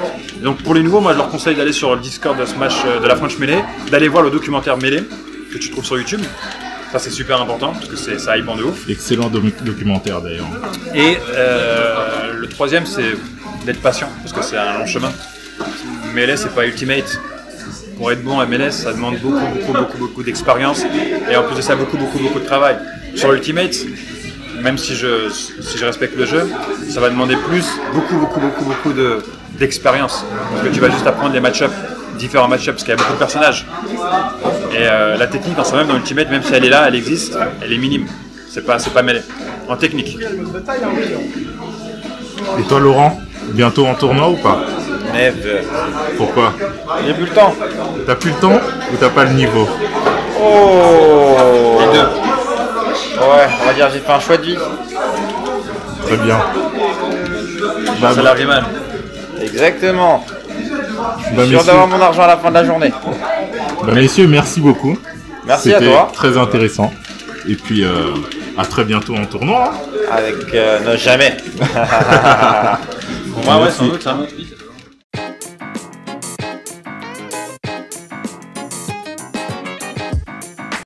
Donc pour les nouveaux, moi je leur conseille d'aller sur le Discord de Smash de la French Melee, d'aller voir le documentaire Melee que tu trouves sur YouTube. Ça c'est super important parce que ça hype en de ouf. Excellent documentaire d'ailleurs. Et le troisième, c'est d'être patient parce que c'est un long chemin. Melee, c'est pas Ultimate. Pour être bon à MLS, ça demande beaucoup d'expérience, et en plus de ça, beaucoup de travail. Sur Ultimate, même si je respecte le jeu, ça va demander beaucoup d'expérience. Parce que tu vas juste apprendre les match-ups, différents match-ups, parce qu'il y a beaucoup de personnages. Et la technique en soi-même dans Ultimate, même si elle est là, elle existe, elle est minime. C'est pas mêlé. En technique. Et toi Laurent, bientôt en tournoi ou pas? Never. Pourquoi? J'ai plus le temps. T'as plus le temps ou t'as pas le niveau? Oh, les deux. Ouais, on va dire j'ai fait un choix de vie. Très bien. Salarié man. Exactement. Je suis sûr messieurs, d'avoir mon argent à la fin de la journée. Messieurs, merci beaucoup. Merci à toi. C'était très intéressant. Et puis à très bientôt en tournoi. Avec jamais. Pour moi, ouais, sans doute. Hein.